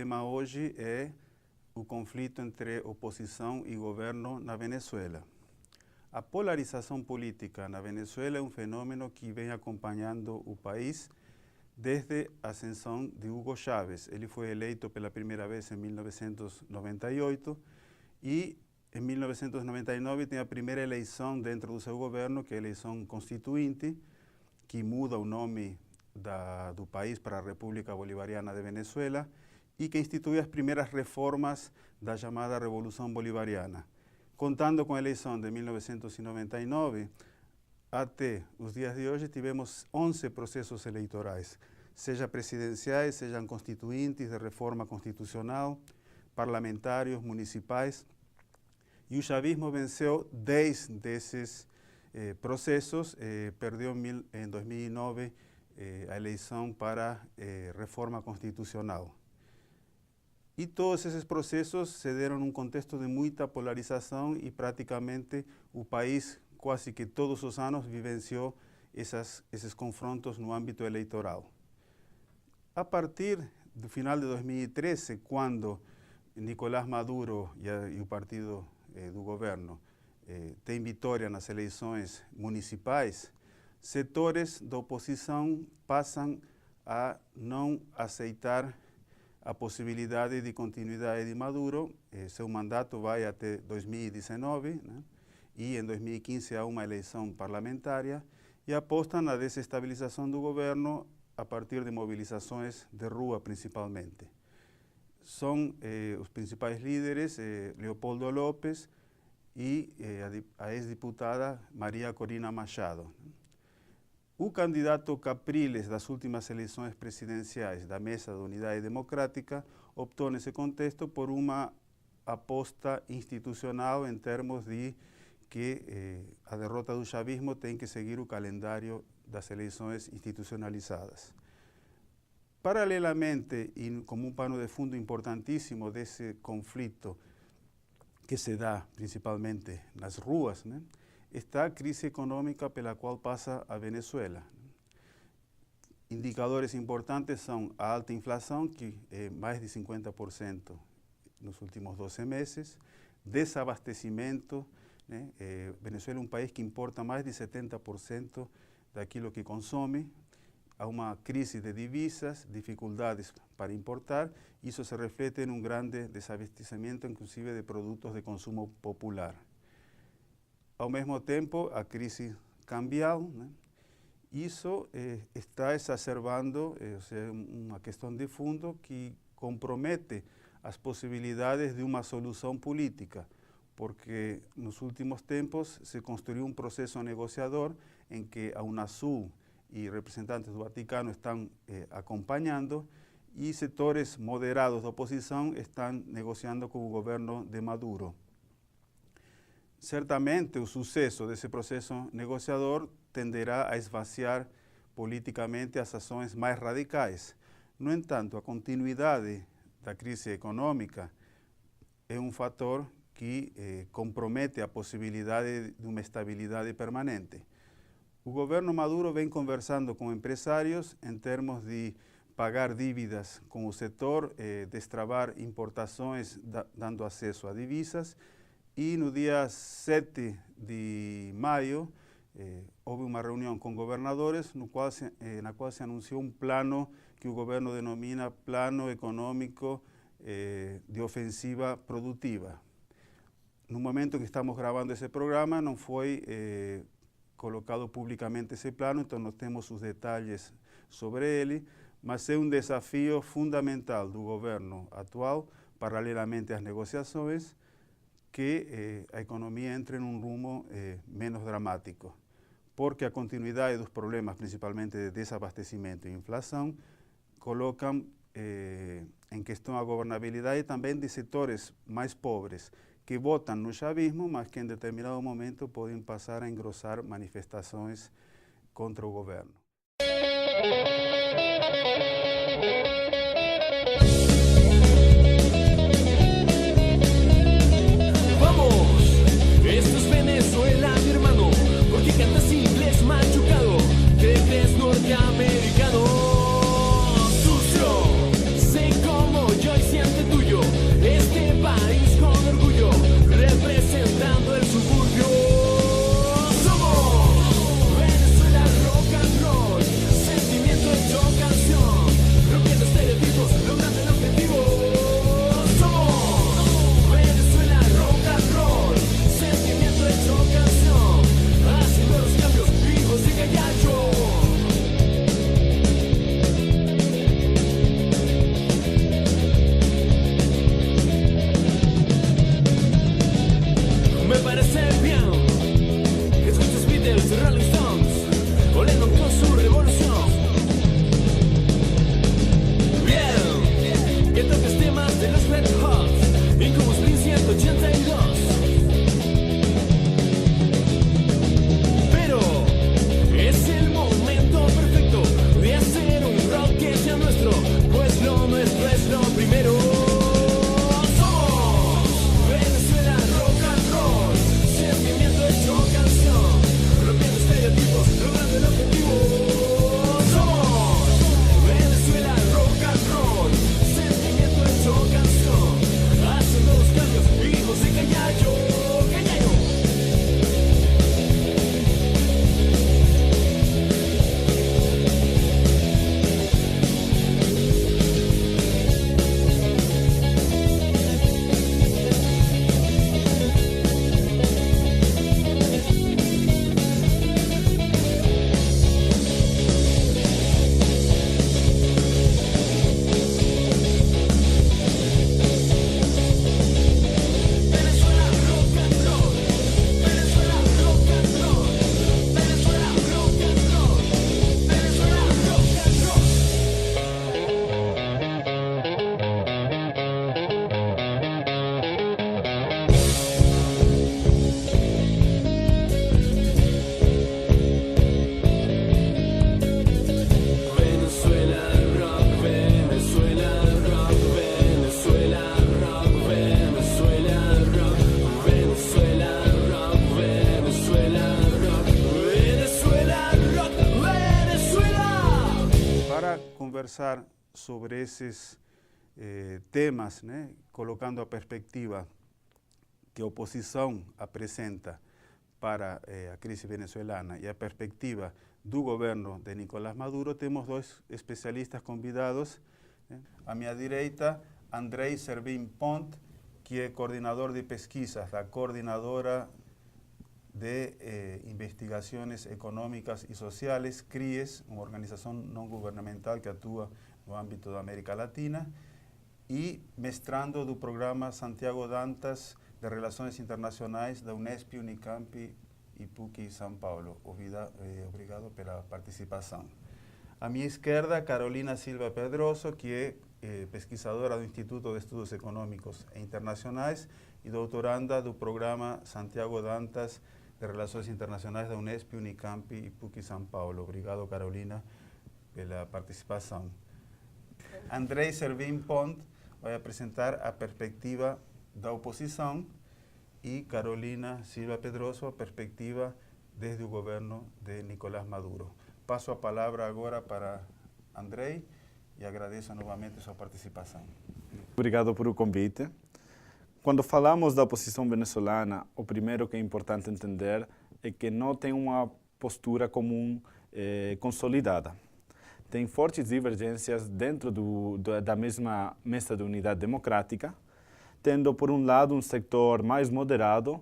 tema hoje é o conflito entre oposição e governo na Venezuela. A polarização política na Venezuela é um fenômeno que vem acompanhando o país desde a ascensão de Hugo Chávez. Ele foi eleito pela primeira vez em 1998 e em 1999 tem a primeira eleição dentro do seu governo, que é a eleição constituinte, que muda o nome do país para a República Bolivariana de Venezuela e que institui as primeiras reformas da chamada Revolução Bolivariana. Contando com a eleição de 1999, até os dias de hoje tivemos 11 processos eleitorais, seja presidenciais, sejam constituintes, de reforma constitucional, parlamentários, municipais. E o chavismo venceu 10 desses processos, perdeu em 2009 a eleição para reforma constitucional. E todos esses processos se deram num contexto de muita polarização e praticamente o país quase que todos os anos vivenciou esses confrontos no âmbito eleitoral. A partir do final de 2013, quando Nicolás Maduro e o partido do governo tem vitória nas eleições municipais, setores da oposição passam a não aceitar a possibilidade de continuidade de Maduro. Seu mandato vai até 2019, né? E em 2015 há uma eleição parlamentar e apostam na desestabilização do governo a partir de mobilizações de rua, principalmente. São os principais líderes, Leopoldo López e a ex-diputada María Corina Machado. O candidato Capriles das últimas eleições presidenciais da Mesa de Unidade Democrática optou nesse contexto por uma aposta institucional em termos de que a derrota do chavismo tem que seguir o calendário das eleições institucionalizadas. Paralelamente, e como um pano de fundo importantíssimo desse conflito que se dá principalmente nas ruas, né, está a crise econômica pela qual passa a Venezuela. Indicadores importantes são a alta inflação, que é mais de 50% nos últimos 12 meses, desabastecimento, né? Venezuela é um país que importa mais de 70% daquilo que consome, há uma crise de divisas, dificuldades para importar, isso se reflete em um grande desabastecimento, inclusive de produtos de consumo popular. Ao mesmo tempo, a crise cambial, né? Isso está exacerbando uma questão de fundo que compromete as possibilidades de uma solução política, porque nos últimos tempos se construiu um processo negociador em que a Unasul e representantes do Vaticano estão acompanhando e setores moderados da oposição estão negociando com o governo de Maduro. Certamente, o sucesso desse processo negociador tenderá a esvaziar politicamente as ações mais radicais. No entanto, a continuidade da crise econômica é um fator que compromete a possibilidade de uma estabilidade permanente. O governo Maduro vem conversando com empresários em termos de pagar dívidas com o setor, destravar importações, dando acesso a divisas. E no dia 7 de maio houve uma reunião com governadores na qual se anunciou um plano que o governo denomina Plano Econômico de Ofensiva Produtiva. No momento que estamos gravando esse programa não foi colocado publicamente esse plano, então não temos os detalhes sobre ele, mas é um desafio fundamental do governo atual, paralelamente às negociações, que a economia entre num rumo menos dramático, porque a continuidade dos problemas, principalmente de desabastecimento e inflação, colocam em questão a governabilidade também de setores mais pobres, que votam no chavismo, mas que em determinado momento podem passar a engrossar manifestações contra o governo. Esto es Venezuela, mi hermano, porque cantas inglés machucado, te crees norteamericano. Sucio, sé como yo y siempre conversar sobre esses temas, né, colocando a perspectiva que a oposição apresenta para a crise venezuelana e a perspectiva do governo de Nicolás Maduro, temos dois especialistas convidados. À minha direita, Andrei Servin Pont, que é coordenador de pesquisas da Coordenadora de Investigações Econômicas e Sociais, CRIES, uma organização não governamental que atua no âmbito da América Latina, e mestrando do programa Santiago Dantas de Relações Internacionais da Unesp, Unicamp e PUC São Paulo. Obrigado pela participação. À minha esquerda, Carolina Silva Pedroso, que é pesquisadora do Instituto de Estudos Econômicos e Internacionais e doutoranda do programa Santiago Dantas de Relações Internacionais da Unesp, Unicamp e PUC São Paulo. Obrigado, Carolina, pela participação. Andrei Servin Pont vai apresentar a perspectiva da oposição e Carolina Silva Pedroso a perspectiva desde o governo de Nicolás Maduro. Passo a palavra agora para Andrei e agradeço novamente a sua participação. Obrigado por o convite. Quando falamos da oposição venezuelana, o primeiro que é importante entender é que não tem uma postura comum consolidada. Tem fortes divergências dentro da mesma mesa de unidade democrática, tendo, por um lado, um setor mais moderado,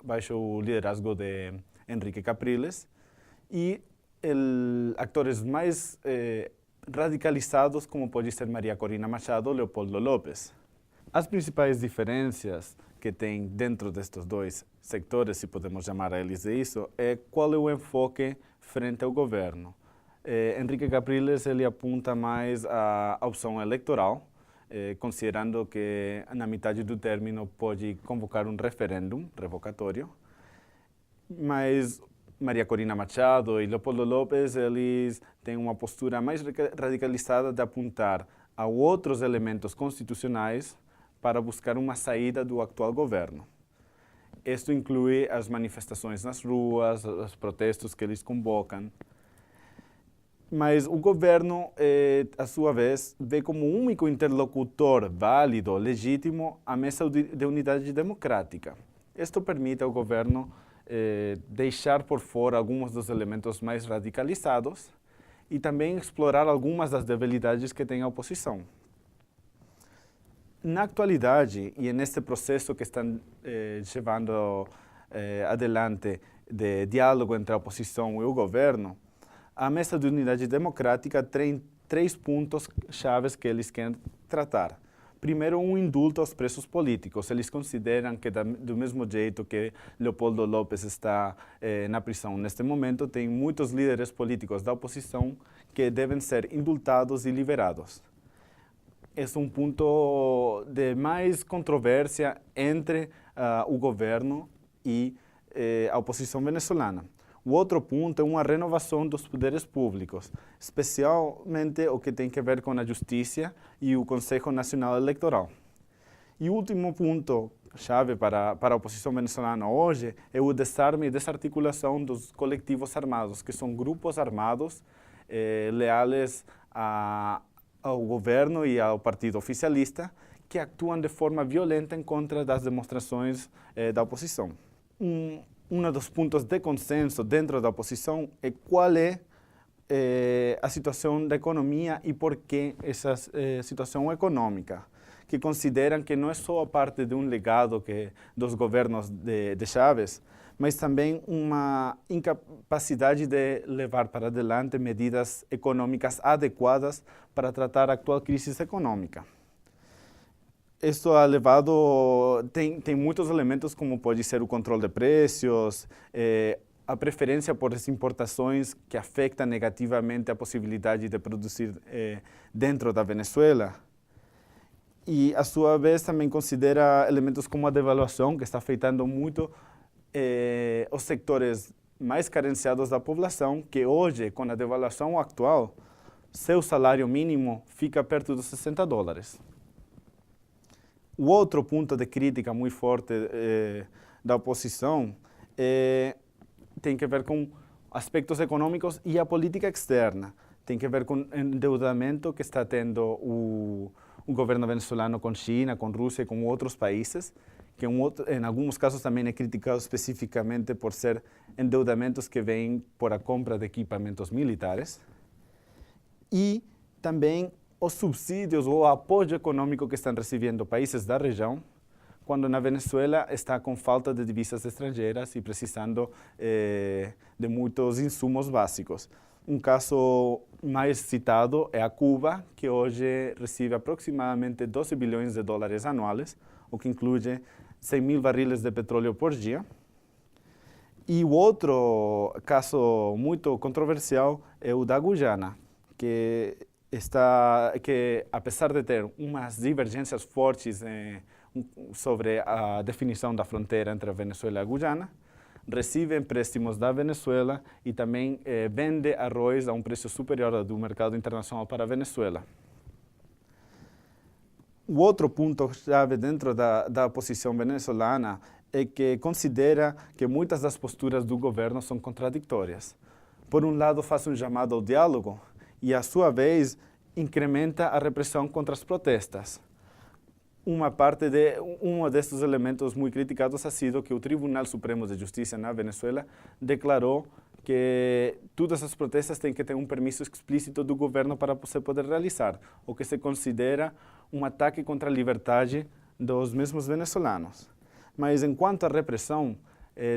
baixo o liderazgo de Henrique Capriles, e atores mais radicalizados, como pode ser Maria Corina Machado ou Leopoldo López. As principais diferenças que tem dentro destes dois setores, se podemos chamar eles de isso, é qual é o enfoque frente ao governo. Henrique Capriles ele apunta mais à opção eleitoral, considerando que na metade do término pode convocar um referendo revocatório, mas Maria Corina Machado e Leopoldo López eles têm uma postura mais radicalizada de apontar a outros elementos constitucionais para buscar uma saída do atual governo. Isto inclui as manifestações nas ruas, os protestos que eles convocam. Mas o governo, a sua vez, vê como único interlocutor válido, legítimo, a mesa de unidade democrática. Isto permite ao governo deixar por fora alguns dos elementos mais radicalizados e também explorar algumas das debilidades que tem a oposição. Na atualidade, e neste processo que estão levando adelante de diálogo entre a oposição e o governo, a mesa de unidade democrática tem 3 pontos chaves que eles querem tratar. Primeiro, um indulto aos presos políticos. Eles consideram que, do mesmo jeito que Leopoldo López está na prisão neste momento, tem muitos líderes políticos da oposição que devem ser indultados e liberados. Esse é um ponto de mais controvérsia entre o governo e a oposição venezuelana. O outro ponto é uma renovação dos poderes públicos, especialmente o que tem a ver com a Justiça e o Conselho Nacional Eleitoral. E o último ponto chave para a oposição venezuelana hoje é o desarme e desarticulação dos coletivos armados, que são grupos armados leais ao governo e ao partido oficialista, que atuam de forma violenta em contra das demonstrações da oposição. Um dos pontos de consenso dentro da oposição é qual é a situação da economia e por que essa situação econômica, que consideram que não é só a parte de um legado dos governos de Chávez, mas também uma incapacidade de levar para adelante medidas econômicas adequadas para tratar a atual crise econômica. Isso ha levado, tem muitos elementos como pode ser o controle de preços, a preferência por as importações que afeta negativamente a possibilidade de produzir dentro da Venezuela. E, a sua vez, também considera elementos como a devaluação, que está afetando muito os setores mais carenciados da população, que hoje, com a devaluação atual, seu salário mínimo fica perto dos $60. O outro ponto de crítica muito forte da oposição tem a ver com aspectos econômicos e a política externa, tem que ver com o endeudamento que está tendo o governo venezuelano com China, com Rússia e com outros países, que em alguns casos também é criticado especificamente por ser endeudamentos que vêm por a compra de equipamentos militares. E também os subsídios ou o apoio econômico que estão recebendo países da região, quando na Venezuela está com falta de divisas estrangeiras e precisando de muitos insumos básicos. Um caso mais citado é a Cuba, que hoje recebe aproximadamente 12 bilhões de dólares anuais, o que inclui 100.000 barris de petróleo por dia. E o outro caso muito controversial é o da Guiana, que apesar de ter umas divergências fortes sobre a definição da fronteira entre a Venezuela e a Guiana, recebe empréstimos da Venezuela e também vende arroz a um preço superior ao do mercado internacional para a Venezuela. O outro ponto-chave dentro da oposição venezuelana é que considera que muitas das posturas do governo são contraditórias. Por um lado, faz um chamado ao diálogo e, à sua vez, incrementa a repressão contra as protestas. Um desses elementos muito criticados ha sido que o Tribunal Supremo de Justiça na Venezuela declarou que todas as protestas têm que ter um permisso explícito do governo para se poder realizar, o que se considera um ataque contra a liberdade dos mesmos venezuelanos. Mas, enquanto à repressão,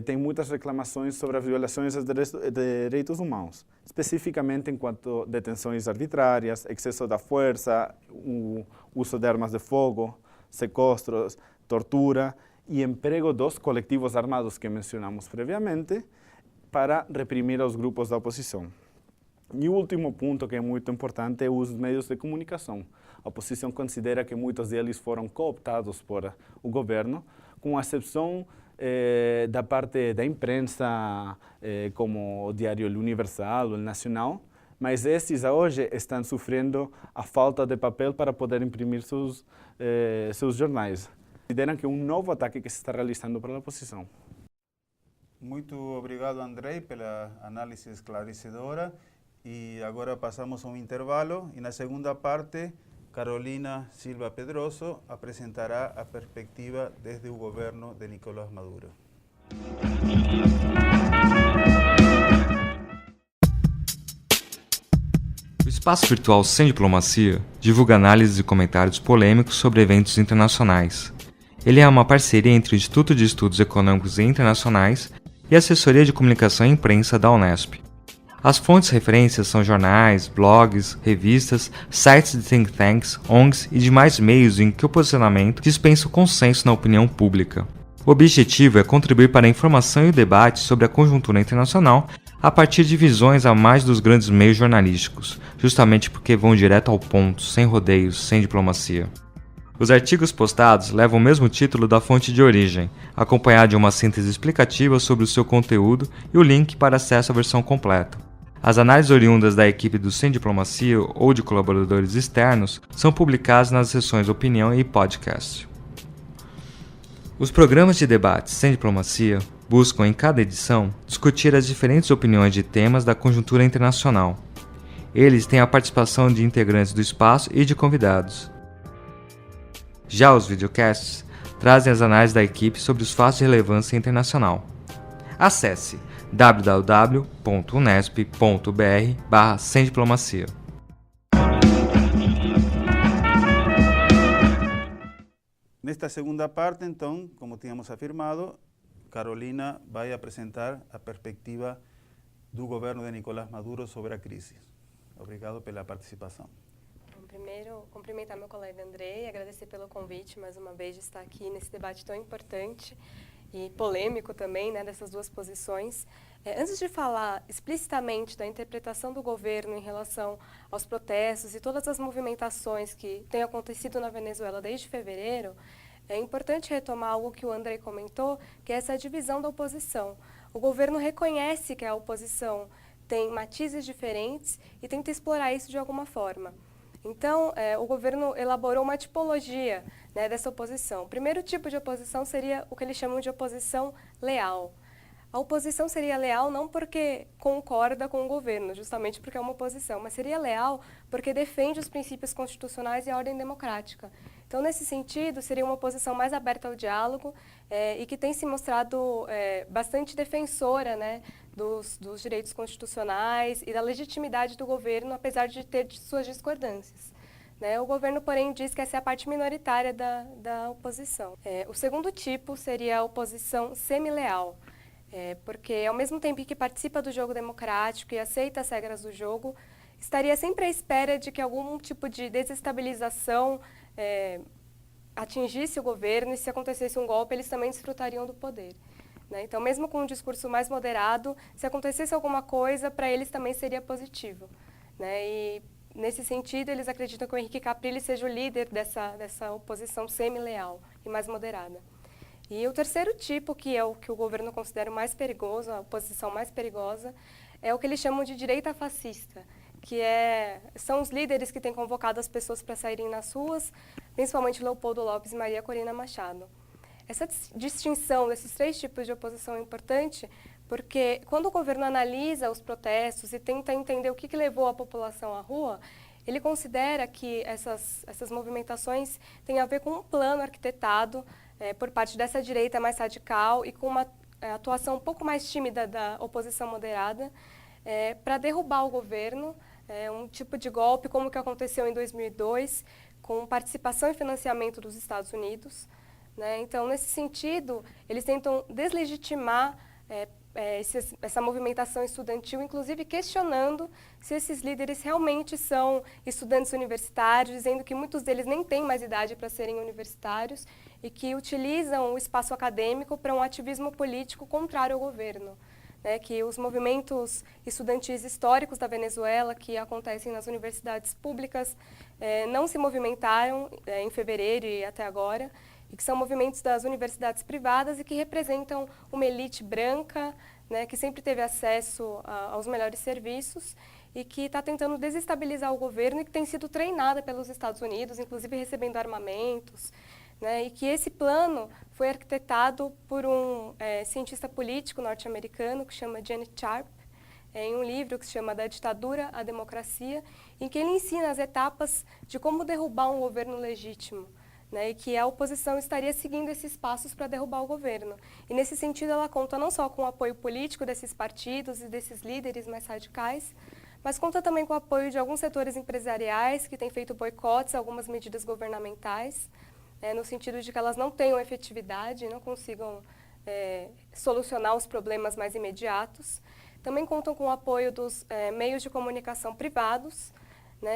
tem muitas reclamações sobre as violações dos direitos humanos, especificamente enquanto detenções arbitrárias, excesso da força, o uso de armas de fogo, sequestros, tortura e emprego dos coletivos armados que mencionamos previamente para reprimir os grupos da oposição. E o último ponto, que é muito importante, é o uso dos meios de comunicação. A oposição considera que muitos deles foram cooptados por o governo, com exceção da parte da imprensa, como o Diário Universal, o Nacional, mas esses hoje estão sofrendo a falta de papel para poder imprimir seus jornais. Consideram que é um novo ataque que se está realizando para a oposição. Muito obrigado, Andrei, pela análise esclarecedora. E agora passamos a um intervalo e na segunda parte, Carolina Silva Pedroso apresentará a perspectiva desde o governo de Nicolás Maduro. O espaço virtual Sem Diplomacia divulga análises e comentários polêmicos sobre eventos internacionais. Ele é uma parceria entre o Instituto de Estudos Econômicos e Internacionais e a Assessoria de Comunicação e Imprensa da Unesp. As fontes de referência são jornais, blogs, revistas, sites de think tanks, ONGs e demais meios em que o posicionamento dispensa o consenso na opinião pública. O objetivo é contribuir para a informação e o debate sobre a conjuntura internacional a partir de visões a mais dos grandes meios jornalísticos, justamente porque vão direto ao ponto, sem rodeios, sem diplomacia. Os artigos postados levam o mesmo título da fonte de origem, acompanhado de uma síntese explicativa sobre o seu conteúdo e o link para acesso à versão completa. As análises oriundas da equipe do Sem Diplomacia ou de colaboradores externos são publicadas nas seções Opinião e Podcast. Os programas de debate Sem Diplomacia buscam, em cada edição, discutir as diferentes opiniões de temas da conjuntura internacional. Eles têm a participação de integrantes do espaço e de convidados. Já os videocasts trazem as análises da equipe sobre os fatos de relevância internacional. Acesse www.unesp.br/semdiplomacia. Nesta segunda parte, então, como tínhamos afirmado, Carolina vai apresentar a perspectiva do governo de Nicolás Maduro sobre a crise. Obrigado pela participação. Primeiro, cumprimentar meu colega Andrei e agradecer pelo convite, mais uma vez, de estar aqui nesse debate tão importante e polêmico também, né, dessas duas posições. Antes de falar explicitamente da interpretação do governo em relação aos protestos e todas as movimentações que têm acontecido na Venezuela desde fevereiro, é importante retomar algo que o Andrei comentou, que é essa divisão da oposição. O governo reconhece que a oposição tem matizes diferentes e tenta explorar isso de alguma forma. Então, o governo elaborou uma tipologia, né, dessa oposição. O primeiro tipo de oposição seria o que eles chamam de oposição leal. a oposição seria leal não porque concorda com o governo, justamente porque é uma oposição, mas seria leal porque defende os princípios constitucionais e a ordem democrática. Então, nesse sentido, seria uma oposição mais aberta ao diálogo e que tem se mostrado bastante defensora, né, dos direitos constitucionais e da legitimidade do governo, apesar de ter suas discordâncias. O governo, porém, diz que essa é a parte minoritária da oposição. O segundo tipo seria a oposição semileal, porque, ao mesmo tempo que participa do jogo democrático e aceita as regras do jogo, estaria sempre à espera de que algum tipo de desestabilização atingisse o governo, e se acontecesse um golpe, eles também desfrutariam do poder. Então, mesmo com um discurso mais moderado, se acontecesse alguma coisa, para eles também seria positivo. E, nesse sentido, eles acreditam que o Henrique Capriles seja o líder dessa oposição semi-leal e mais moderada. E o terceiro tipo, que é o que o governo considera o mais perigoso, a oposição mais perigosa, é o que eles chamam de direita fascista, que são os líderes que têm convocado as pessoas para saírem nas ruas, principalmente Leopoldo Lopes e Maria Corina Machado. Essa distinção desses três tipos de oposição é importante porque, quando o governo analisa os protestos e tenta entender o que levou a população à rua, ele considera que essas movimentações têm a ver com um plano arquitetado por parte dessa direita mais radical e com uma atuação um pouco mais tímida da oposição moderada para derrubar o governo, um tipo de golpe como o que aconteceu em 2002, com participação e financiamento dos Estados Unidos. Então, nesse sentido, eles tentam deslegitimar essa movimentação estudantil, inclusive questionando se esses líderes realmente são estudantes universitários, dizendo que muitos deles nem têm mais idade para serem universitários e que utilizam o espaço acadêmico para um ativismo político contrário ao governo. Que os movimentos estudantis históricos da Venezuela, que acontecem nas universidades públicas, não se movimentaram em fevereiro e até agora, e que são movimentos das universidades privadas e que representam uma elite branca, que sempre teve acesso aos melhores serviços e que está tentando desestabilizar o governo e que tem sido treinada pelos Estados Unidos, inclusive recebendo armamentos, e que esse plano foi arquitetado por um cientista político norte-americano que chama Janet Sharp, em um livro que se chama Da Ditadura à Democracia, em que ele ensina as etapas de como derrubar um governo legítimo, e que a oposição estaria seguindo esses passos para derrubar o governo. E, nesse sentido, ela conta não só com o apoio político desses partidos e desses líderes mais radicais, mas conta também com o apoio de alguns setores empresariais que têm feito boicotes a algumas medidas governamentais, no sentido de que elas não tenham efetividade, não consigam solucionar os problemas mais imediatos. Também contam com o apoio dos meios de comunicação privados,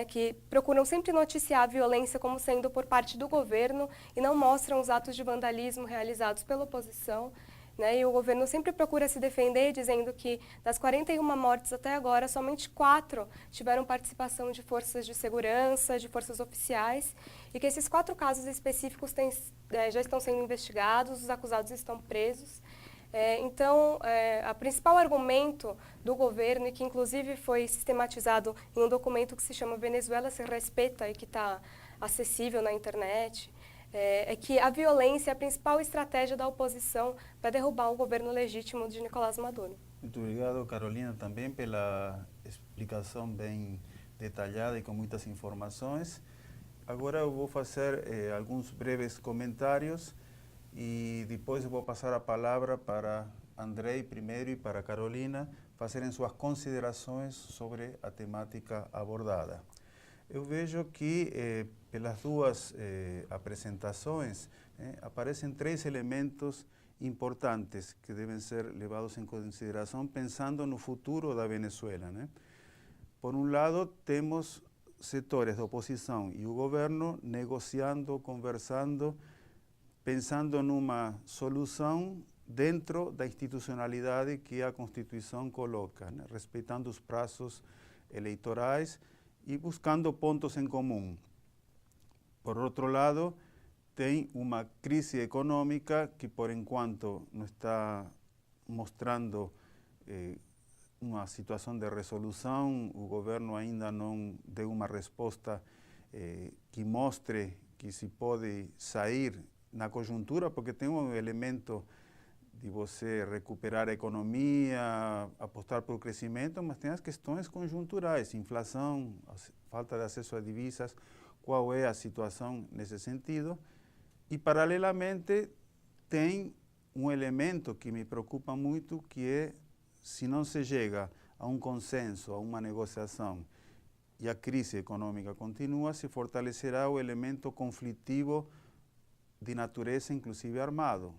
que procuram sempre noticiar a violência como sendo por parte do governo e não mostram os atos de vandalismo realizados pela oposição. E o governo sempre procura se defender, dizendo que das 41 mortes até agora, somente 4 tiveram participação de forças de segurança, de forças oficiais, e que esses 4 casos específicos já estão sendo investigados, os acusados estão presos. Então, o principal argumento do governo, e que inclusive foi sistematizado em um documento que se chama Venezuela se Respeta e que está acessível na internet, é que a violência é a principal estratégia da oposição para derrubar o governo legítimo de Nicolás Maduro. Muito obrigado, Carolina, também pela explicação bem detalhada e com muitas informações. Agora eu vou fazer alguns breves comentários e depois eu vou passar a palavra para Andrei primeiro e para Carolina fazerem suas considerações sobre a temática abordada. Eu vejo que, pelas duas apresentações, aparecem 3 elementos importantes que devem ser levados em consideração pensando no futuro da Venezuela. Por um lado, temos setores da oposição e o governo negociando, conversando, pensando numa solução dentro da institucionalidade que a Constituição coloca, respeitando os prazos eleitorais e buscando pontos em comum. Por outro lado, tem uma crise econômica que, por enquanto, não está mostrando uma situação de resolução. O governo ainda não deu uma resposta que mostre que se pode sair na conjuntura, porque tem um elemento de você recuperar a economia, apostar para o crescimento, mas tem as questões conjunturais, inflação, falta de acesso a divisas, qual é a situação nesse sentido. E, paralelamente, tem um elemento que me preocupa muito, que é, se não se chega a um consenso, a uma negociação, e a crise econômica continua, se fortalecerá o elemento conflitivo de natureza, inclusive armado,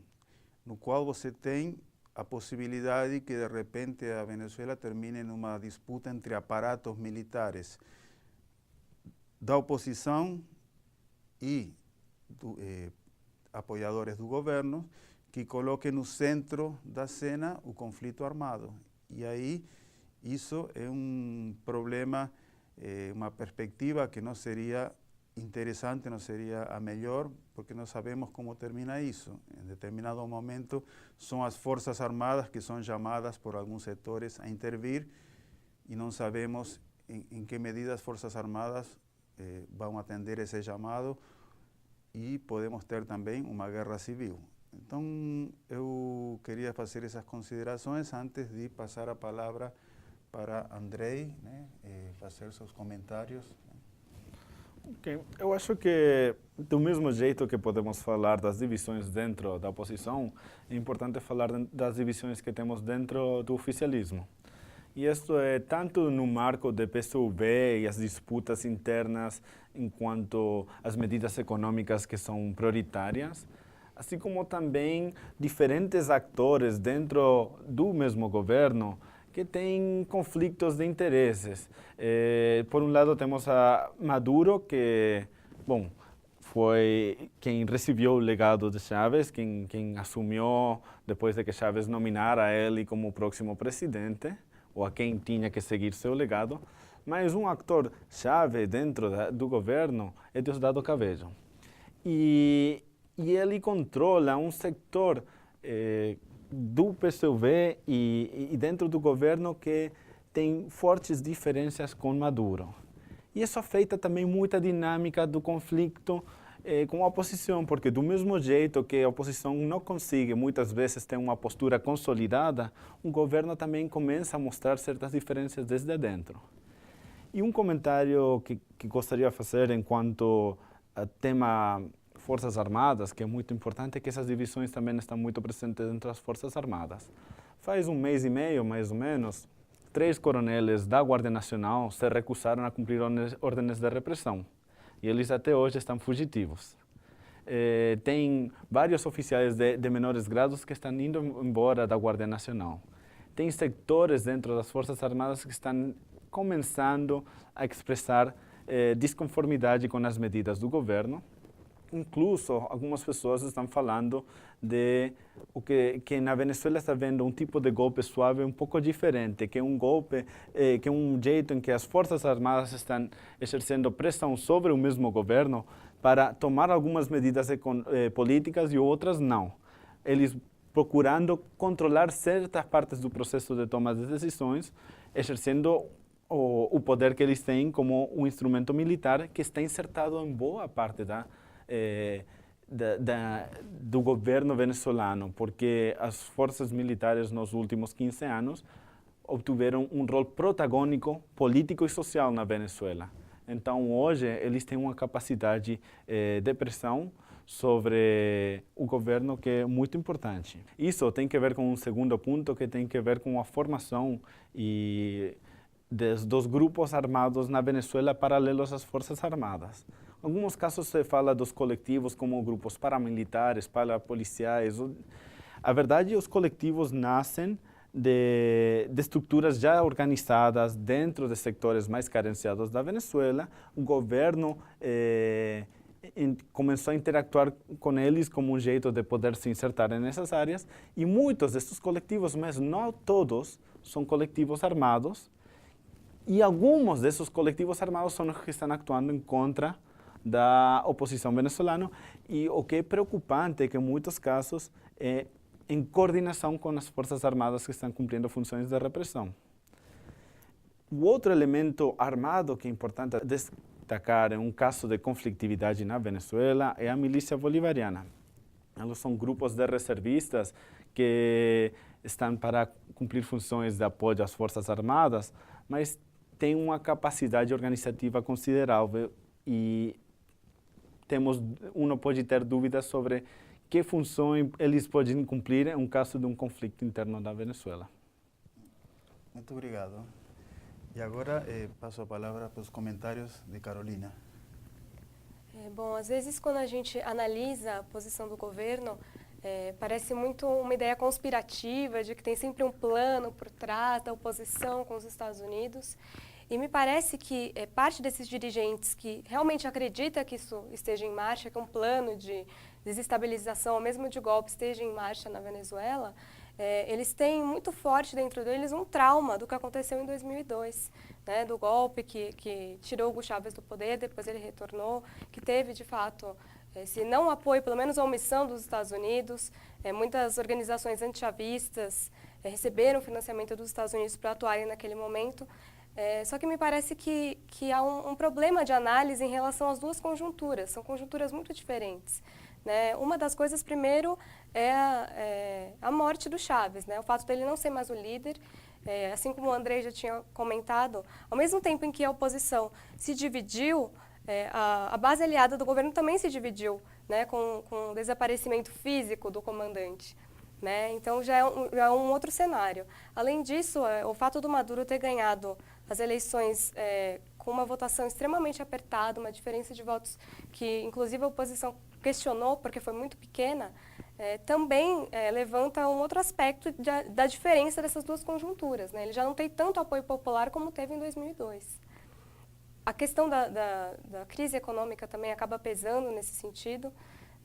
no qual você tem a possibilidade que, de repente, a Venezuela termine numa disputa entre aparatos militares da oposição e apoiadores do governo, que coloquem no centro da cena o conflito armado. E aí, isso é um problema, uma perspectiva que não seria interessante, não seria a melhor, porque não sabemos como termina isso. Em determinado momento, são as Forças Armadas que são chamadas por alguns setores a intervir, e não sabemos em que medida as Forças Armadas vão atender esse chamado, e podemos ter também uma guerra civil. Então, eu queria fazer essas considerações antes de passar a palavra para Andrei, né, fazer seus comentários. Okay. Eu acho que, do mesmo jeito que podemos falar das divisões dentro da oposição, é importante falar das divisões que temos dentro do oficialismo. E isto é tanto no marco do PSUV e as disputas internas enquanto as medidas econômicas que são prioritárias, assim como também diferentes atores dentro do mesmo governo que têm conflitos de interesses. Por um lado temos a Maduro, que, bom, foi quem recebeu o legado de Chávez, quem assumiu depois de que Chávez nominara ele como próximo presidente, ou a quem tinha que seguir seu legado. Mas um ator chave dentro do governo é Diosdado Cabello. E ele controla um setor do PSUV e dentro do governo que tem fortes diferenças com Maduro. E isso afeta também muita dinâmica do conflito com a oposição, porque do mesmo jeito que a oposição não consegue muitas vezes ter uma postura consolidada, o governo também começa a mostrar certas diferenças desde dentro. E um comentário que gostaria de fazer enquanto tema Forças Armadas, que é muito importante, é que essas divisões também estão muito presentes dentro das Forças Armadas. Faz um mês e meio, mais ou menos, 3 coroneles da Guarda Nacional se recusaram a cumprir ordens de repressão. E eles até hoje estão fugitivos. Tem vários oficiais de menores graus que estão indo embora da Guarda Nacional. Tem setores dentro das Forças Armadas que estão começando a expressar desconformidade com as medidas do governo. Incluso, algumas pessoas estão falando de o que na Venezuela está vendo um tipo de golpe suave um pouco diferente, que é um golpe, que é um jeito em que as Forças Armadas estão exercendo pressão sobre o mesmo governo para tomar algumas medidas políticas e outras não. Eles procurando controlar certas partes do processo de toma de decisões, exercendo o poder que eles têm como um instrumento militar que está insertado em boa parte do governo venezuelano, porque as forças militares nos últimos 15 anos obtiveram um rol protagônico político e social na Venezuela. Então, hoje, eles têm uma capacidade de pressão sobre o governo que é muito importante. Isso tem que ver com um segundo ponto, que tem que ver com a formação dos grupos armados na Venezuela paralelos às Forças Armadas. Em alguns casos se fala dos coletivos como grupos paramilitares, parapoliciais. A verdade, os coletivos nascem de estruturas já organizadas dentro de sectores mais carenciados da Venezuela. O governo começou a interactuar com eles como um jeito de poder se insertar nessas áreas, e muitos desses coletivos, mas não todos, são coletivos armados, e alguns desses coletivos armados são os que estão atuando em contra da oposição venezuelana, e o que é preocupante é que, em muitos casos, é em coordenação com as Forças Armadas que estão cumprindo funções de repressão. O outro elemento armado que é importante destacar em um caso de conflitividade na Venezuela é a milícia bolivariana. Eles são grupos de reservistas que estão para cumprir funções de apoio às Forças Armadas, mas têm uma capacidade organizativa considerável e uno pode ter dúvidas sobre que função eles podem cumprir em caso de um conflito interno na Venezuela. Muito obrigado. E agora passo a palavra para os comentários de Carolina. Bom, às vezes quando a gente analisa a posição do governo, parece muito uma ideia conspirativa de que tem sempre um plano por trás da oposição com os Estados Unidos. E me parece que parte desses dirigentes que realmente acredita que isso esteja em marcha, que um plano de desestabilização, ou mesmo de golpe, esteja em marcha na Venezuela, eles têm muito forte dentro deles um trauma do que aconteceu em 2002, né, do golpe que tirou Hugo Chávez do poder, depois ele retornou, que teve, de fato, se não apoio, pelo menos a omissão dos Estados Unidos. Muitas organizações antichavistas receberam financiamento dos Estados Unidos para atuarem naquele momento. Só que me parece que há um problema de análise em relação às duas conjunturas. São conjunturas muito diferentes, né? Uma das coisas, primeiro, é a morte do Chávez, né? O fato dele não ser mais o líder. Assim como o Andrei já tinha comentado, ao mesmo tempo em que a oposição se dividiu, a base aliada do governo também se dividiu, né? Com o desaparecimento físico do comandante. Né? Então já é um outro cenário. Além disso, o fato do Maduro ter ganhado as eleições com uma votação extremamente apertada, uma diferença de votos que inclusive a oposição questionou porque foi muito pequena, também levanta um outro aspecto da diferença dessas duas conjunturas. Né? Ele já não tem tanto apoio popular como teve em 2002. A questão da crise econômica também acaba pesando nesse sentido,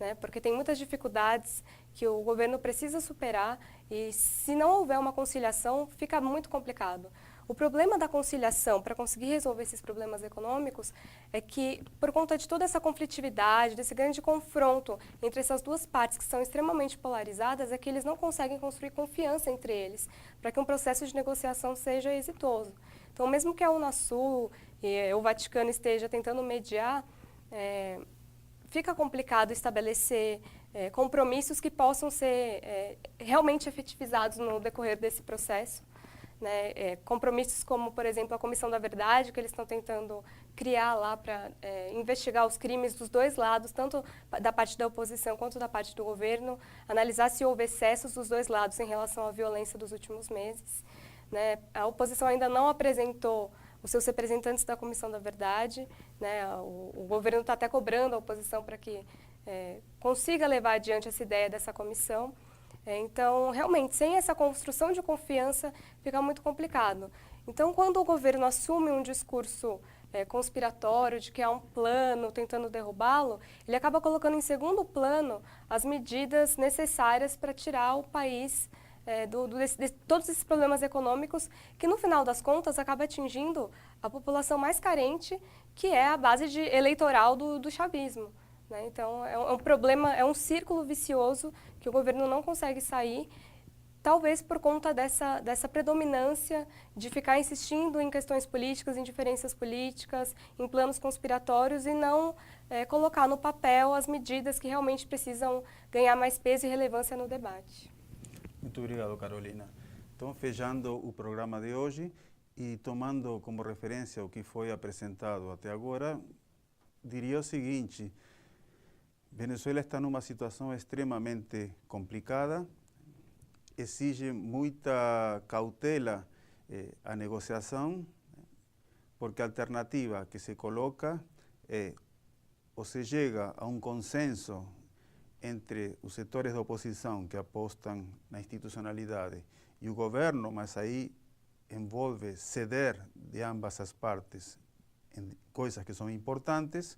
né, porque tem muitas dificuldades que o governo precisa superar e, se não houver uma conciliação, fica muito complicado. O problema da conciliação, para conseguir resolver esses problemas econômicos, é que, por conta de toda essa conflitividade, desse grande confronto entre essas duas partes que são extremamente polarizadas, é que eles não conseguem construir confiança entre eles, para que um processo de negociação seja exitoso. Então, mesmo que a Unasul e o Vaticano esteja tentando mediar, fica complicado estabelecer compromissos que possam ser realmente efetivizados no decorrer desse processo. Né? Compromissos como, por exemplo, a Comissão da Verdade, que eles estão tentando criar lá para investigar os crimes dos dois lados, tanto da parte da oposição quanto da parte do governo, analisar se houve excessos dos dois lados em relação à violência dos últimos meses. Né? A oposição ainda não apresentou os seus representantes da Comissão da Verdade, né? O governo está até cobrando a oposição para que consiga levar adiante essa ideia dessa comissão. Então, realmente, sem essa construção de confiança, fica muito complicado. Então, quando o governo assume um discurso conspiratório de que há um plano tentando derrubá-lo, ele acaba colocando em segundo plano as medidas necessárias para tirar o país de todos esses problemas econômicos que, no final das contas, acaba atingindo a população mais carente, que é a base eleitoral do chavismo. Né? Então, é um problema, é um círculo vicioso que o governo não consegue sair, talvez por conta dessa predominância de ficar insistindo em questões políticas, em diferenças políticas, em planos conspiratórios e não colocar no papel as medidas que realmente precisam ganhar mais peso e relevância no debate. Muito obrigado, Carolina. Então, fechando o programa de hoje e tomando como referência o que foi apresentado até agora, diria o seguinte: Venezuela está numa situação extremamente complicada, exige muita cautela a negociação, porque a alternativa que se coloca é ou se chega a um consenso entre os setores da oposição que apostam na institucionalidade e o governo, mas aí envolve ceder de ambas as partes em coisas que são importantes,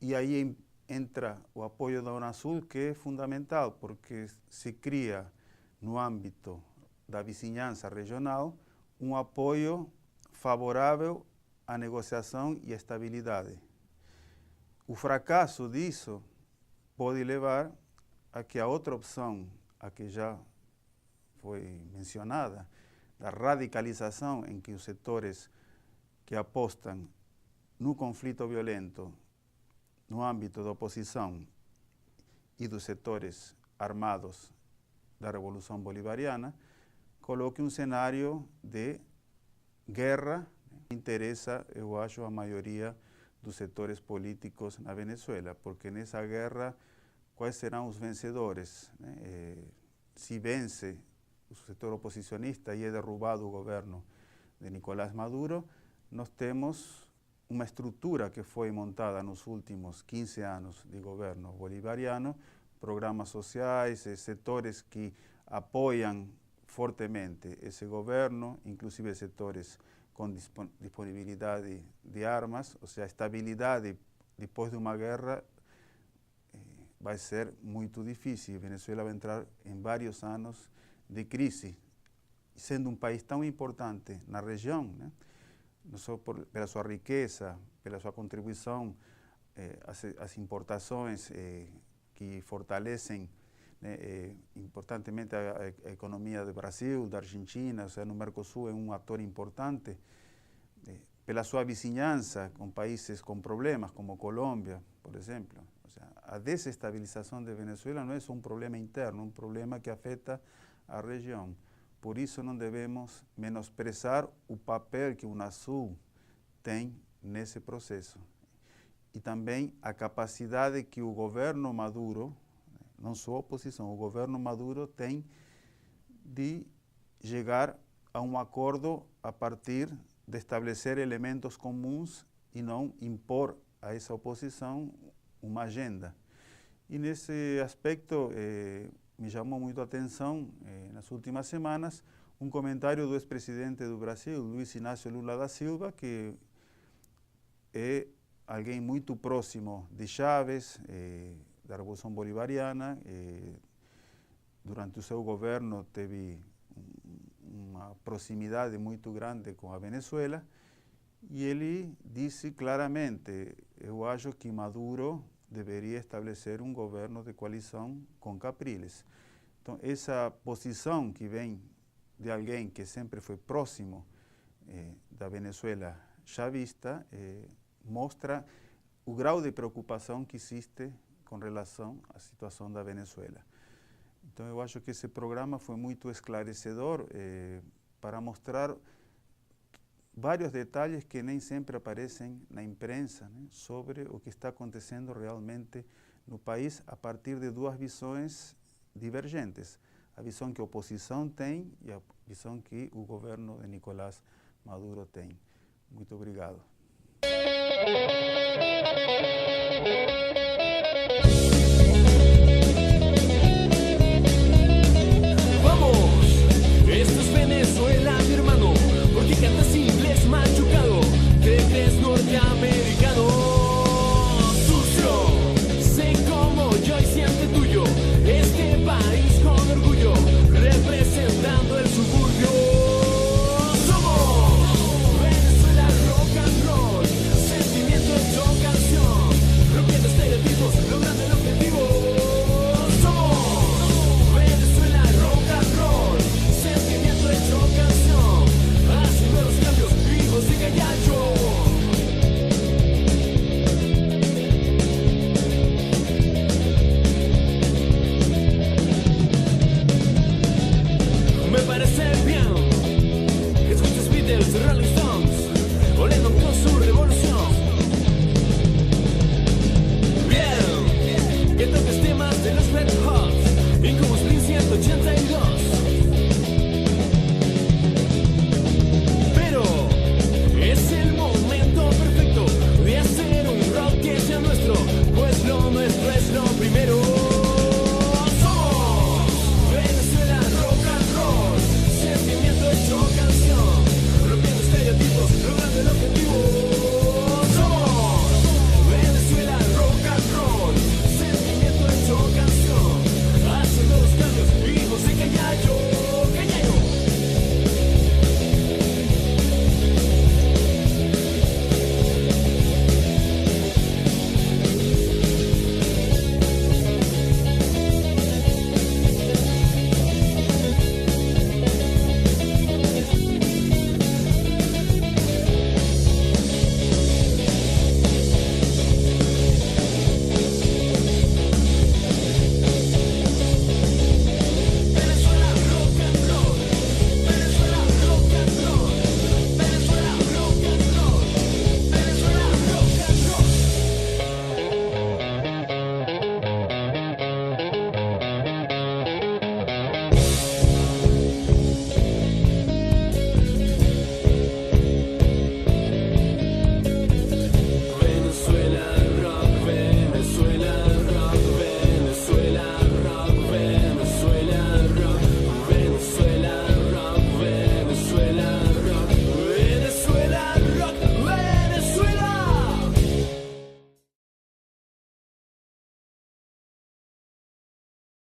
e aí entra o apoio da Unasul, que é fundamental, porque se cria no âmbito da vizinhança regional um apoio favorável à negociação e à estabilidade. O fracasso disso pode levar a que a outra opção, a que já foi mencionada, da radicalização em que os setores que apostam no conflito violento no âmbito da oposição e dos setores armados da Revolução Bolivariana, coloque um cenário de guerra que interessa, eu acho, a maioria dos setores políticos na Venezuela, porque nessa guerra, quais serão os vencedores? Se vence o setor oposicionista e é derrubado o governo de Nicolás Maduro, nós temos uma estrutura que foi montada nos últimos 15 anos de governo bolivariano, programas sociais, setores que apoiam fortemente esse governo, inclusive setores com disponibilidade de armas, ou seja, a estabilidade depois de uma guerra vai ser muito difícil. A Venezuela vai entrar em vários anos de crise, sendo um país tão importante na região, né? Não só pela sua riqueza, pela sua contribuição às importações que fortalecem, né, importantemente a economia do Brasil, da Argentina, ou seja, no Mercosul é um ator importante, pela sua vizinhança com países com problemas, como Colômbia, por exemplo. Ou seja, a desestabilização de Venezuela não é só um problema interno, um problema que afeta a região. Por isso não devemos menosprezar o papel que o Unasul tem nesse processo. E também a capacidade que o governo Maduro, não só a oposição, o governo Maduro tem de chegar a um acordo a partir de estabelecer elementos comuns e não impor a essa oposição uma agenda. E nesse aspecto me chamou muito a atenção, nas últimas semanas, um comentário do ex-presidente do Brasil, Luiz Inácio Lula da Silva, que é alguém muito próximo de Chávez, da Revolução Bolivariana. Durante o seu governo teve uma proximidade muito grande com a Venezuela, e ele disse claramente: eu acho que Maduro deveria estabelecer um governo de coalição com Capriles. Então, essa posição que vem de alguém que sempre foi próximo da Venezuela chavista, mostra o grau de preocupação que existe com relação à situação da Venezuela. Então, eu acho que esse programa foi muito esclarecedor para mostrar vários detalhes que nem sempre aparecem na imprensa, né, sobre o que está acontecendo realmente no país a partir de duas visões divergentes. A visão que a oposição tem e a visão que o governo de Nicolás Maduro tem. Muito obrigado. Esto es Venezuela, mi hermano. Porque cantas inglés machucado, te crees norteamericano. Sucio, sé como yo y siente tuyo. Este país con orgullo, representando el suburbio. Somos Venezuela rock and roll, sentimiento hecho canción, rompiendo estereotipos, logrando el objetivo. Somos Venezuela rock and roll, sentimiento hecho canción, haciendo los cambios, hijos de Gallacho. Me parece bien que escuches Beatles, Rolling Stones, Lennon con su revolución.